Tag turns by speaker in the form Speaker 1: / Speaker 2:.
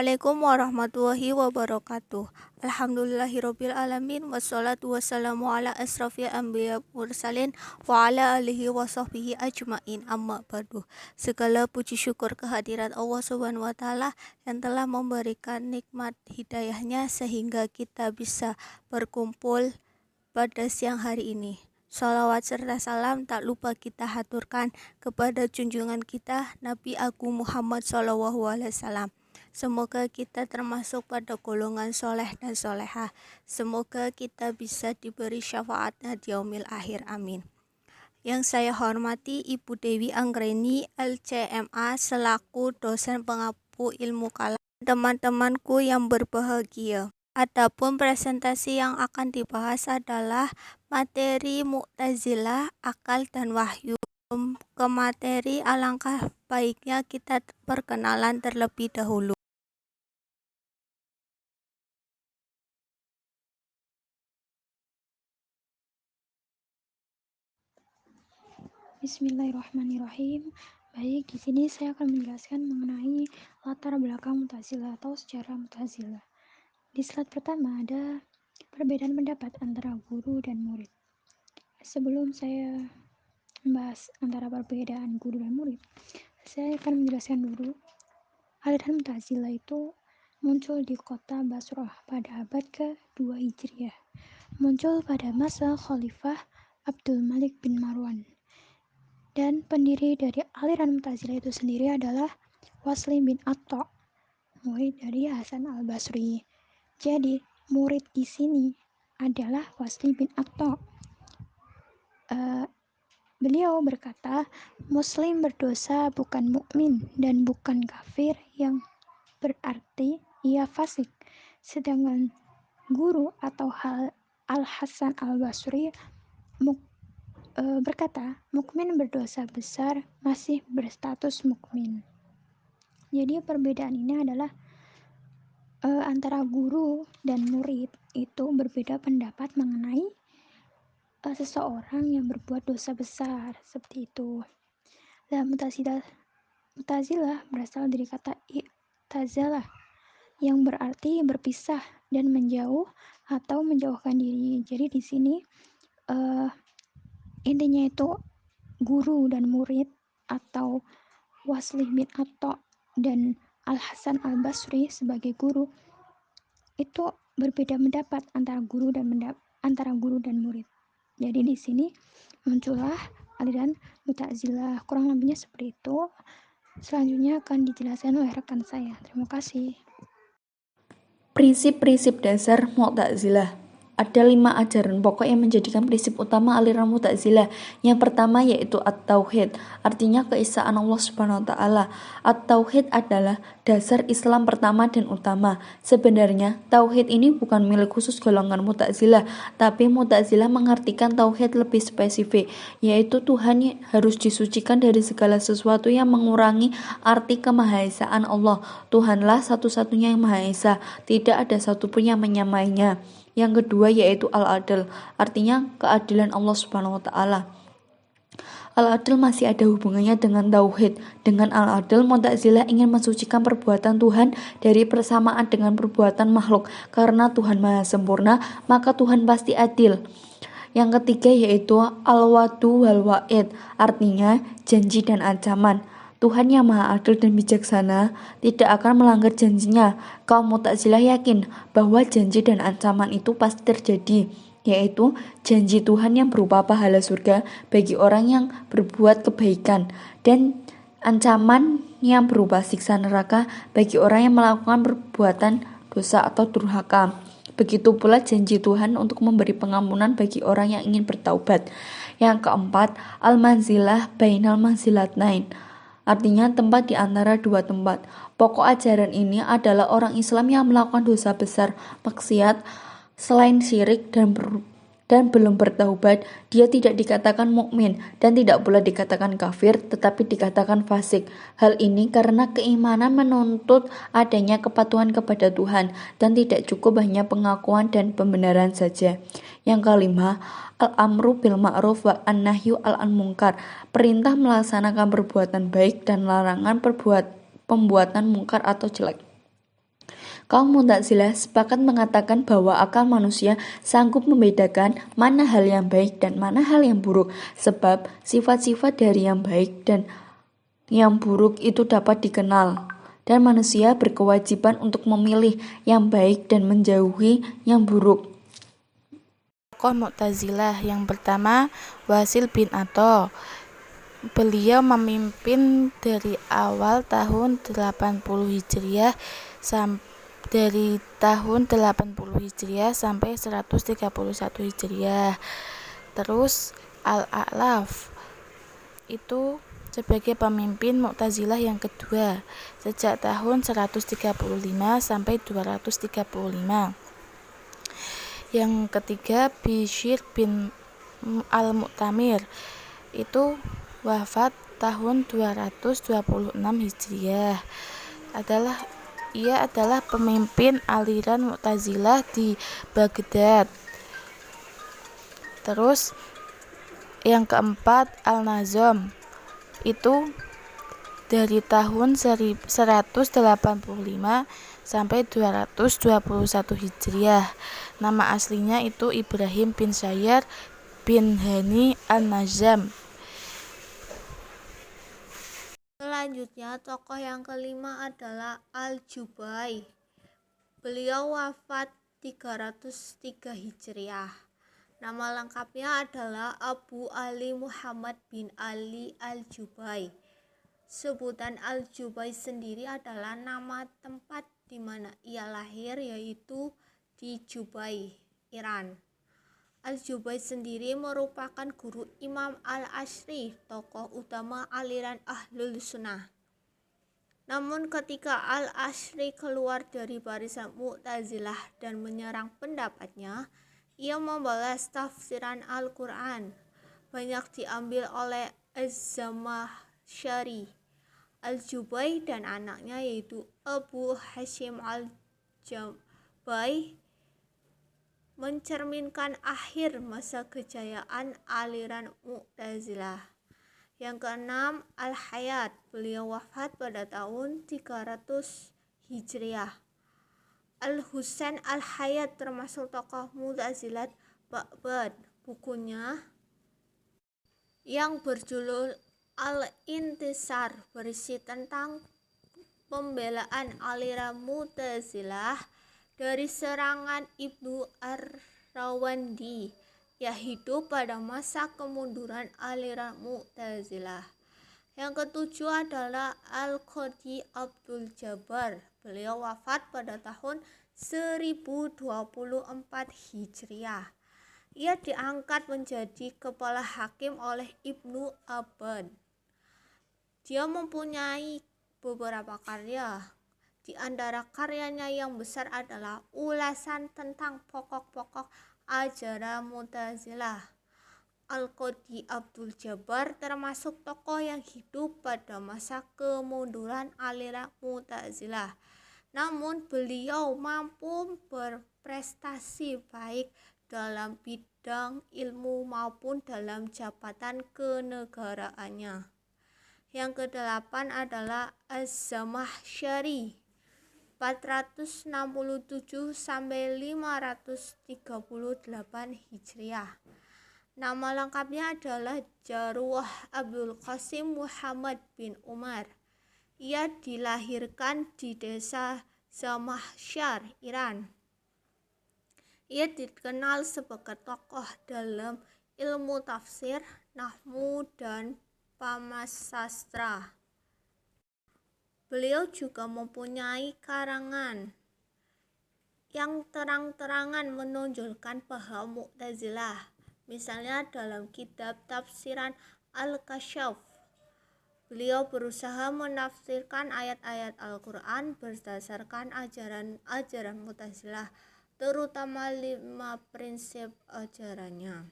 Speaker 1: Assalamualaikum warahmatullahi wabarakatuh. Alhamdulillahirabbil alamin wassalatu wassalamu ala asrofil anbiya mursalin wa ala alihi wasahbihi ajmain. Amma ba'du. Segala puji syukur kehadirat Allah Subhanahu wa taala yang telah memberikan nikmat hidayahnya sehingga kita bisa berkumpul pada siang hari ini. Salawat serta salam tak lupa kita haturkan kepada junjungan kita Nabi Agung Muhammad SAW. Semoga kita termasuk pada golongan soleh dan solehah. Semoga kita bisa diberi syafaatnya di yaumil akhir. Amin. Yang saya hormati Ibu Dewi Anggreni LCMA selaku dosen pengampu ilmu kalam, teman-temanku yang berbahagia. Adapun presentasi yang akan dibahas adalah materi Mu'tazilah, akal dan wahyu. Ke materi, alangkah baiknya kita perkenalan terlebih dahulu.
Speaker 2: Bismillahirrahmanirrahim. Baik, di sini saya akan menjelaskan mengenai latar belakang Mu'tazilah atau sejarah Mu'tazilah. Di slide pertama ada perbedaan pendapat antara guru dan murid. Sebelum saya membahas antara perbedaan guru dan murid, saya akan menjelaskan dulu aliran Mu'tazilah itu muncul di kota Basrah pada abad ke-2 Hijriah. Muncul pada masa Khalifah Abdul Malik bin Marwan. Dan pendiri dari aliran Mu'tazilah itu sendiri adalah Waslim bin Atta, murid dari Hasan al-Basri. Jadi, murid di sini adalah Waslim bin Atta. Beliau berkata, Muslim berdosa bukan mukmin dan bukan kafir yang berarti ia fasik. Sedangkan guru atau Al-Hasan al-Basri berkata, mukmin berdosa besar masih berstatus mukmin. Jadi perbedaan ini adalah antara guru dan murid itu berbeda pendapat mengenai seseorang yang berbuat dosa besar, seperti itu. Dan Mu'tazilah berasal dari kata i'tazalah yang berarti berpisah dan menjauh atau menjauhkan diri. Jadi di sini intinya itu guru dan murid atau Waslim bin Atta dan Al-Hasan al-Basri sebagai guru itu berbeda pendapat antara guru dan murid. Jadi di sini muncullah aliran Mu'tazilah. Kurang lebihnya seperti itu. Selanjutnya akan dijelaskan oleh rekan saya. Terima kasih.
Speaker 3: Prinsip-prinsip dasar Mu'tazilah. Ada 5 ajaran pokok yang menjadikan prinsip utama aliran Mu'tazilah. Yang pertama yaitu At-Tauhid, artinya keesaan Allah Subhanahu wa taala. At-Tauhid adalah dasar Islam pertama dan utama. Sebenarnya tauhid ini bukan milik khusus golongan Mu'tazilah, tapi Mu'tazilah mengartikan tauhid lebih spesifik, yaitu Tuhan harus disucikan dari segala sesuatu yang mengurangi arti kemahaesaan Allah. Tuhanlah satu-satunya yang Maha Esa, tidak ada satupun yang menyamainya. Yang kedua yaitu Al-Adl, artinya keadilan Allah Subhanahu wa taala. Al-Adl masih ada hubungannya dengan tauhid. Dengan Al-Adl, Mu'tazilah ingin mensucikan perbuatan Tuhan dari persamaan dengan perbuatan makhluk. Karena Tuhan Maha sempurna, maka Tuhan pasti adil. Yang ketiga yaitu Al-Wa'du wal Wa'id, artinya janji dan ancaman. Tuhan yang Maha Adil dan bijaksana tidak akan melanggar janjinya. Kaum Mu'tazilah yakin bahwa janji dan ancaman itu pasti terjadi, yaitu janji Tuhan yang berupa pahala surga bagi orang yang berbuat kebaikan dan ancaman yang berupa siksa neraka bagi orang yang melakukan perbuatan dosa atau durhaka. Begitu pula janji Tuhan untuk memberi pengampunan bagi orang yang ingin bertaubat. Yang keempat, Al-Manzilah Bainal Manzilatnain, artinya tempat di antara dua tempat. Pokok ajaran ini adalah orang Islam yang melakukan dosa besar, maksiat, selain syirik dan belum bertaubat, dia tidak dikatakan mukmin dan tidak pula dikatakan kafir, tetapi dikatakan fasik. Hal ini karena keimanan menuntut adanya kepatuhan kepada Tuhan dan tidak cukup hanya pengakuan dan pembenaran saja. Yang kelima, Al-amru bil ma'ruf wa an-nahyu al-an munkar, perintah melaksanakan perbuatan baik dan larangan pembuatan mungkar atau jelek. Kaum Mu'tazilah sepakat mengatakan bahwa akal manusia sanggup membedakan mana hal yang baik dan mana hal yang buruk, sebab sifat-sifat dari yang baik dan yang buruk itu dapat dikenal, dan manusia berkewajiban untuk memilih yang baik dan menjauhi yang buruk.
Speaker 4: Tokoh Mu'tazilah yang pertama, Wasil bin Atha. Beliau memimpin dari awal tahun 80 Hijriah dari tahun 80 Hijriah sampai 131 Hijriah. Terus Al-A'laf itu sebagai pemimpin Mu'tazilah yang kedua sejak tahun 135 sampai 235. Yang ketiga Bishr bin Al-Mu'tamir itu wafat tahun 226 Hijriah. Ia adalah pemimpin aliran Mu'tazilah di Baghdad. Terus yang keempat Al-Nazam itu dari tahun 185 sampai 221 Hijriah. Nama aslinya itu Ibrahim bin Sayyar bin Hani An-Nazam.
Speaker 1: Selanjutnya, tokoh yang kelima adalah Al-Jubai. Beliau wafat 303 Hijriah. Nama lengkapnya adalah Abu Ali Muhammad bin Ali Al-Jubai. Sebutan Al-Jubai sendiri adalah nama tempat di mana ia lahir, yaitu di Jubai, Iran. Al-Jubai sendiri merupakan guru Imam Al-Ashri, tokoh utama aliran Ahlul Sunnah. Namun ketika Al-Ashri keluar dari barisan Mu'tazilah dan menyerang pendapatnya, ia membalas tafsiran Al-Quran. Banyak diambil oleh Az-Zamakhsyari. Al-Jubai dan anaknya yaitu Abu Hashim Al-Jubai mencerminkan akhir masa kejayaan aliran Mu'tazilah. Yang keenam, Al-Hayat. Beliau wafat pada tahun 300 Hijriah. Al-Husain Al-Hayat termasuk tokoh Mu'tazilah Ba'bad. Bukunya yang berjudul Al-Intisar berisi tentang pembelaan aliran Mu'tazilah dari serangan Ibnu Ar-Rawandi yang hidup pada masa kemunduran aliran Mu'tazilah. Yang ketujuh adalah Al-Qadhi Abdul Jabbar. Beliau wafat pada tahun 1024 Hijriah. Ia diangkat menjadi kepala hakim oleh Ibnu Abbad. Dia mempunyai beberapa karya. Di antara karyanya yang besar adalah ulasan tentang pokok-pokok ajaran Mu'tazilah. Al-Qadhi Abdul Jabbar termasuk tokoh yang hidup pada masa kemunduran aliran Mu'tazilah. Namun beliau mampu berprestasi baik dalam bidang ilmu maupun dalam jabatan kenegaraannya. Yang kedelapan adalah Az-Zamakhsyari 467 sampai 538 Hijriah. Nama lengkapnya adalah Jarwah Abdul Qasim Muhammad bin Umar. Ia dilahirkan di desa Zamakhsyar, Iran. Ia dikenal sebagai tokoh dalam ilmu tafsir, nahwu, dan pamasastra. Beliau juga mempunyai karangan yang terang-terangan menonjolkan paham Mu'tazilah. Misalnya dalam kitab tafsiran Al-Kasyaf, beliau berusaha menafsirkan ayat-ayat Al-Quran berdasarkan ajaran Mu'tazilah, terutama 5 prinsip ajarannya.